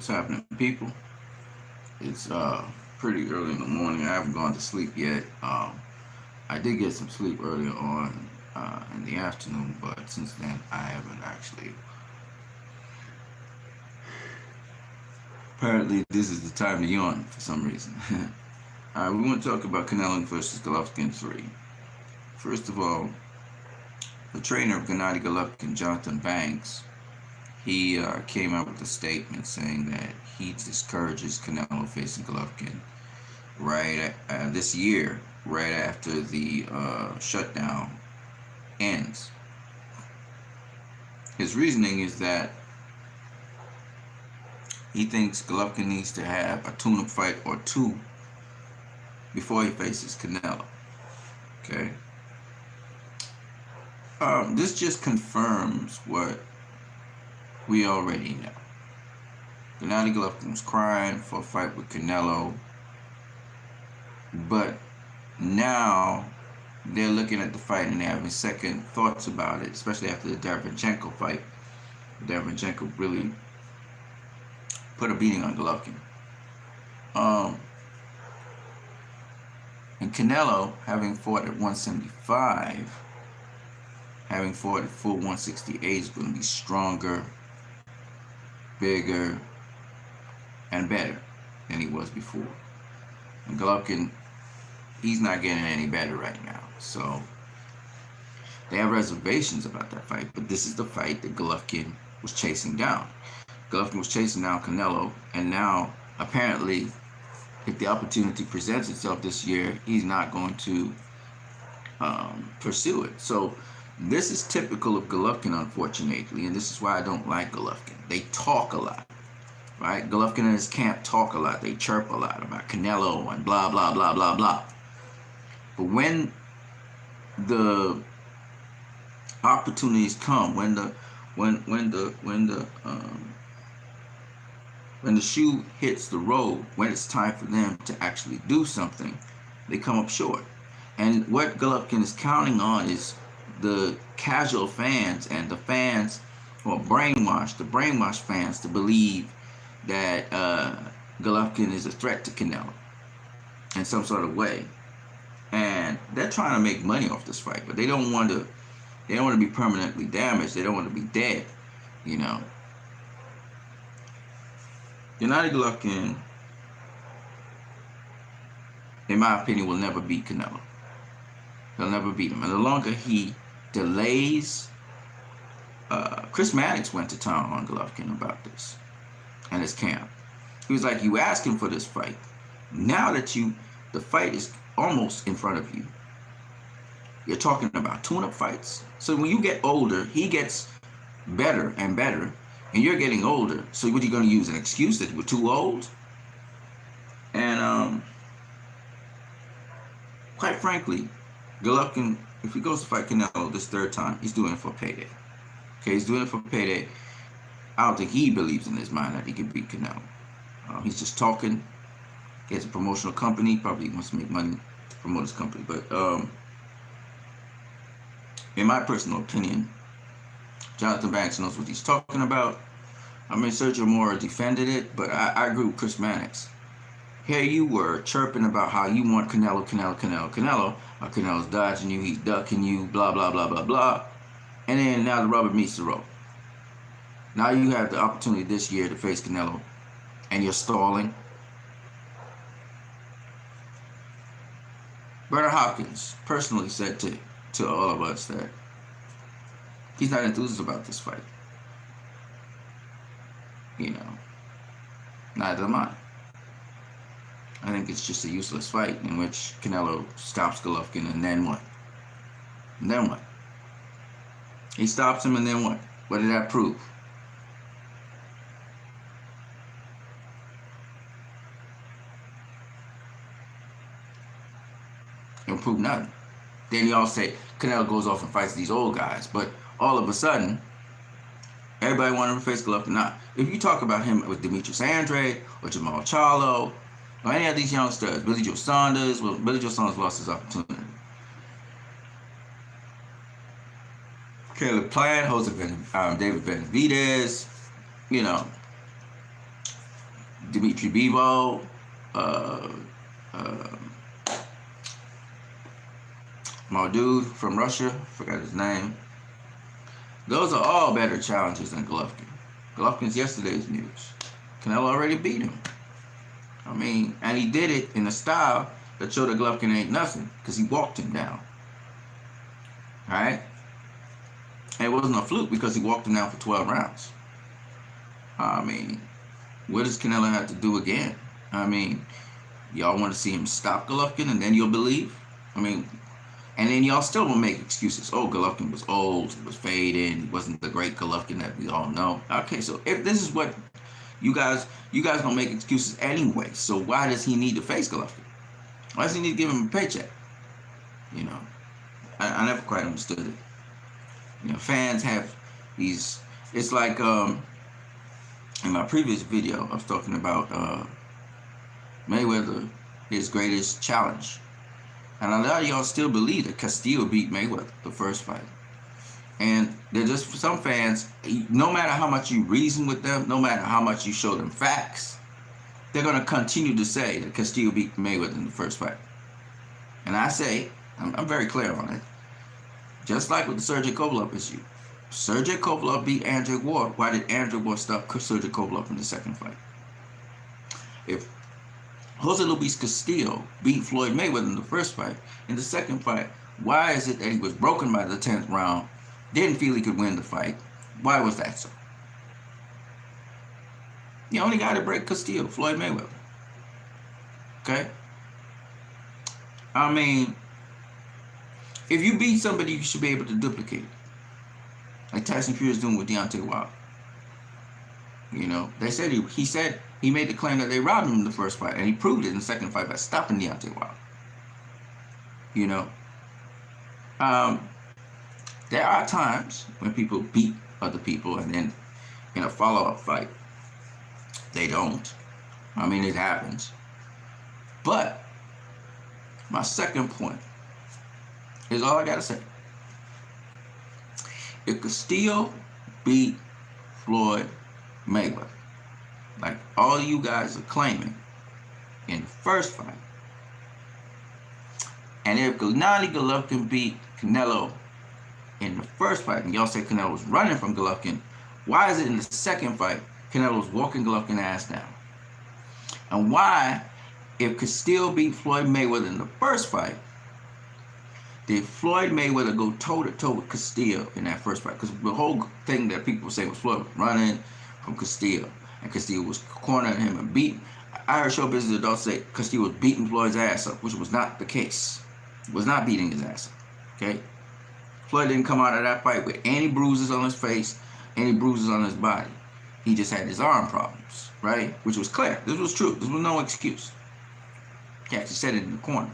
What's happening, people? It's pretty early in the morning. I haven't gone to sleep yet. I did get some sleep earlier on in the afternoon, but since then I haven't actually. Apparently, this is the time to yawn for some reason. We want to talk about Canelo versus Golovkin 3. First of all, the trainer of Gennady Golovkin, Jonathan Banks, he came out with a statement saying that he discourages Canelo facing Golovkin this year, right after the shutdown ends. His reasoning is that he thinks Golovkin needs to have a tune-up fight or two before he faces Canelo. Okay. This just confirms what we already know. Gennady Golovkin was crying for a fight with Canelo, but now they're looking at the fight and they're having second thoughts about it, especially after the Derevyanchenko fight. Derevyanchenko really put a beating on Golovkin. And Canelo, having fought at 175, having fought at full 168, is going to be stronger, bigger, and better than he was before. And Golovkin, he's not getting any better right now. So they have reservations about that fight, but this is the fight that Golovkin was chasing down. Golovkin was chasing down Canelo, and now apparently, if the opportunity presents itself this year, he's not going to pursue it. So this is typical of Golovkin, unfortunately, and this is why I don't like Golovkin. They talk a lot, right? Golovkin and his camp talk a lot. They chirp a lot about Canelo and blah, blah, blah, blah, blah. But when the opportunities come, when the shoe hits the road, when it's time for them to actually do something, they come up short. And what Golovkin is counting on is the casual fans and the fans who are brainwashed, the brainwashed fans, to believe that Golovkin is a threat to Canelo in some sort of way. And they're trying to make money off this fight, but they don't want to be permanently damaged. They don't want to be dead, you know. Gennady Golovkin, in my opinion, will never beat Canelo. He'll never beat him. And the longer he delays, Chris Mannix went to town on Golovkin about this and his camp. He was like, you asked him for this fight. Now that the fight is almost in front of you, you're talking about tune-up fights. So when you get older, he gets better and better, and you're getting older. So what are you going to use? An excuse that you're too old? And quite frankly, Golovkin, if he goes to fight Canelo this third time, he's doing it for payday. Okay, he's doing it for payday. I don't think he believes in his mind that he can beat Canelo. He's just talking. He has a promotional company. Probably wants to make money to promote his company. But in my personal opinion, Jonathan Banks knows what he's talking about. I mean, Sergio Mora defended it, but I agree with Chris Mannix. Here you were chirping about how you want Canelo. Canelo's dodging you, he's ducking you, blah, blah, blah, blah, blah. And then now the rubber meets the road. Now you have the opportunity this year to face Canelo, and you're stalling. Bernard Hopkins personally said to all of us that he's not enthused about this fight. You know, neither am I. I think it's just a useless fight in which Canelo stops Golovkin, and then what? And then what? He stops him, and then what? What did that prove? It don't prove nothing. Then y'all say Canelo goes off and fights these old guys, but all of a sudden, everybody wanted to face Golovkin. Now, if you talk about him with Demetrius Andrade or Jamal Charlo or any of these youngsters, Billy Joe Saunders lost his opportunity. Caleb Plant, David Benavidez, you know, Dmitry Bivol, uh, uh, my dude from Russia, forgot his name. Those are all better challengers than Golovkin. Golovkin's yesterday's news. Canelo already beat him. I mean, and he did it in a style that showed that Golovkin ain't nothing, because he walked him down. Alright? And it wasn't a fluke because he walked him down for 12 rounds. I mean, what does Canelo have to do again? I mean, y'all want to see him stop Golovkin and then you'll believe? I mean, and then y'all still will make excuses. Oh, Golovkin was old, he was fading, he wasn't the great Golovkin that we all know. Okay, so if this is what you guys don't make excuses anyway, so why does he need to face Golovkin? Why does he need to give him a paycheck? You know, I never quite understood it. You know, fans have these, it's like, in my previous video, I was talking about Mayweather, his greatest challenge. And a lot of y'all still believe that Castillo beat Mayweather the first fight. And they're just, some fans, no matter how much you reason with them, no matter how much you show them facts, they're going to continue to say that Castillo beat Mayweather in the first fight. And I say, I'm very clear on it. Just like with the Sergey Kovalev issue. Sergey Kovalev beat Andre Ward. Why did Andre Ward stop Sergey Kovalev in the second fight? If Jose Luis Castillo beat Floyd Mayweather in the first fight, in the second fight, why is it that he was broken by the 10th round, didn't feel he could win the fight? Why was that so? The only guy to break Castillo, Floyd Mayweather. Okay? I mean, if you beat somebody, you should be able to duplicate it. Like Tyson Fury is doing with Deontay Wilder. You know, they said he made the claim that they robbed him in the first fight, and he proved it in the second fight by stopping Deontay Wilder. You know, there are times when people beat other people, and then in a follow-up fight, they don't. I mean, it happens. But my second point is all I gotta say. If Castillo beat Floyd Mayweather, like all you guys are claiming in the first fight, and if Gennady Golovkin beat Canelo in the first fight, and y'all say Canelo was running from Golovkin, why is it in the second fight Canelo was walking Golovkin's ass down? And why, if Castillo beat Floyd Mayweather in the first fight, did Floyd Mayweather go toe-to-toe with Castillo in that first fight? Because the whole thing that people were saying was Floyd was running from Castillo, and Castillo was cornering him and beating. I heard show business adults say Castillo was beating Floyd's ass up, which was not the case. He was not beating his ass up, okay? Floyd didn't come out of that fight with any bruises on his face, any bruises on his body. He just had his arm problems, right? Which was clear. This was true. This was no excuse. He actually said it in the corner.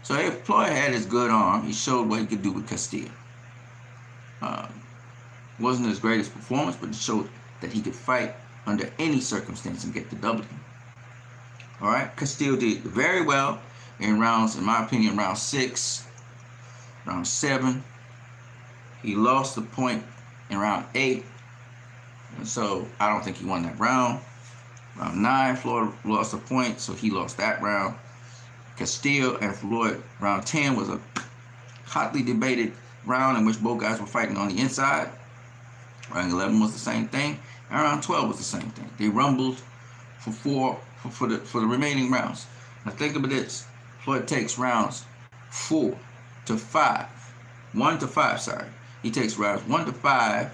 So if Floyd had his good arm, he showed what he could do with Castillo. Wasn't his greatest performance, but it showed that he could fight under any circumstance and get the W. All right, Castillo did very well in rounds, in my opinion, round 6, round 7. He lost the point in round 8, and so I don't think he won that round. Round 9, Floyd lost a point, so he lost that round. Castillo and Floyd, round 10 was a hotly debated round in which both guys were fighting on the inside. Round 11 was the same thing, and round 12 was the same thing. They rumbled for the remaining rounds. Now think about this: Floyd takes rounds 1 to 5. Sorry, he takes rounds 1 to 5.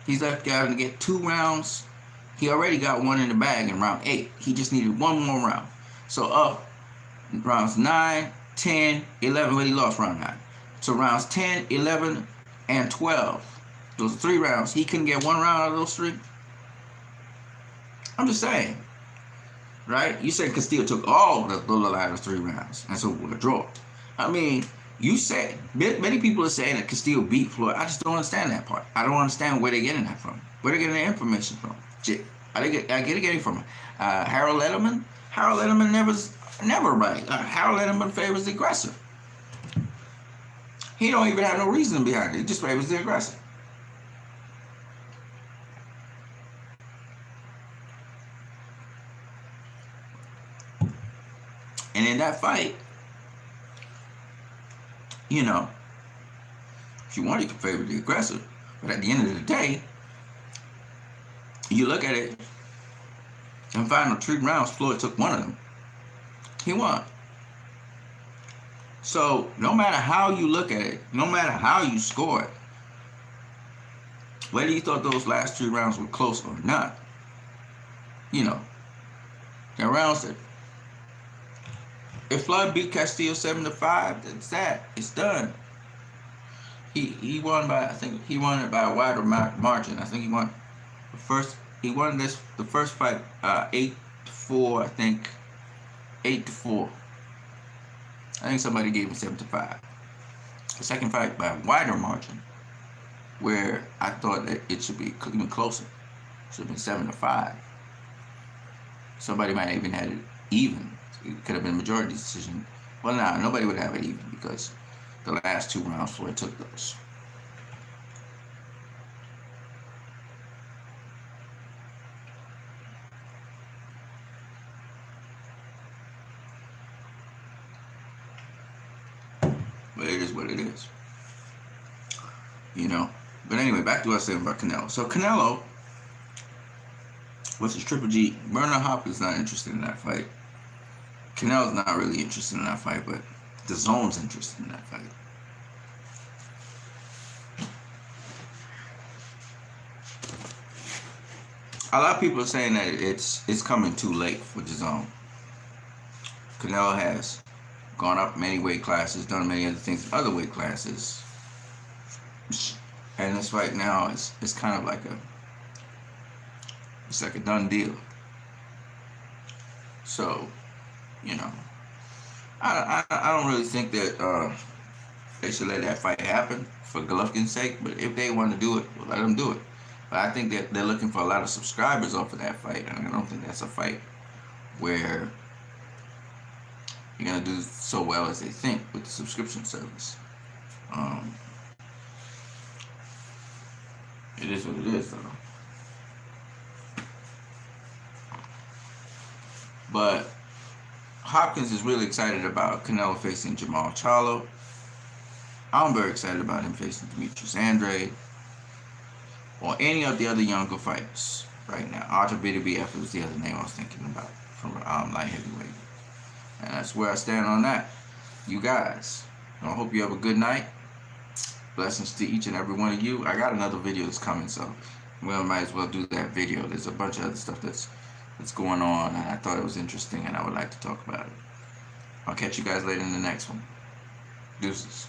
He's left guys to get 2 rounds. He already got 1 in the bag in round 8. He just needed 1 more round. So up rounds 9, 10, 11, well, he lost round 9. So rounds 10, 11, and 12. Those are 3 rounds. He couldn't get 1 round out of those 3. I'm just saying. Right? You said Castillo took all the last 3 rounds. And so we're a draw. I mean, you said, many people are saying that Castillo beat Floyd. I just don't understand that part. I don't understand where they're getting that from. Where they're getting their information from. I get it getting from Harold Letterman. Harold Letterman never right. Harold Letterman favors the aggressor. He don't even have no reason behind it. He just favors the aggressor. And in that fight, you know, if you want, you can favor the aggressor. But at the end of the day, you look at it, in final 3 rounds, Floyd took one of them. He won. So no matter how you look at it, no matter how you score it, whether you thought those last 3 rounds were close or not, you know, there are rounds that, if Floyd beat Castillo 7-5, that's that. It's done. He won by, I think he won it by a wider margin. I think he won the first. He won the first fight 8-4. I think 8-4. I think somebody gave him 7-5. The second fight by a wider margin, where I thought that it should be even closer. It should have been 7-5. Somebody might have even had it even. It could have been a majority decision. Well, nah, nobody would have it even because the last 2 rounds Floyd took those. But it is what it is. You know? But anyway, back to what I was saying about Canelo. So Canelo versus Triple G. Bernard Hopkins not interested in that fight. Canelo's not really interested in that fight, but the Zone's interested in that fight. A lot of people are saying that it's coming too late for the Zone. Canelo has gone up many weight classes, done many other things in other weight classes, and this fight now is kind of like it's like a done deal. So, you know, I don't really think that they should let that fight happen for Golovkin's sake. But if they want to do it, we'll let them do it. But I think that they're looking for a lot of subscribers off of that fight, and I don't think that's a fight where you're gonna do so well as they think with the subscription service. It is what it is, though. But Hopkins is really excited about Canelo facing Jamal Charlo. I'm very excited about him facing Demetrius Andrade or any of the other younger fighters right now. Arthur Beterbiev was the other name I was thinking about from light heavyweight. And that's where I stand on that. You guys, I hope you have a good night. Blessings to each and every one of you. I got another video that's coming, so we might as well do that video. There's a bunch of other stuff that's going on, and I thought it was interesting, and I would like to talk about it. I'll catch you guys later in the next one. Deuces.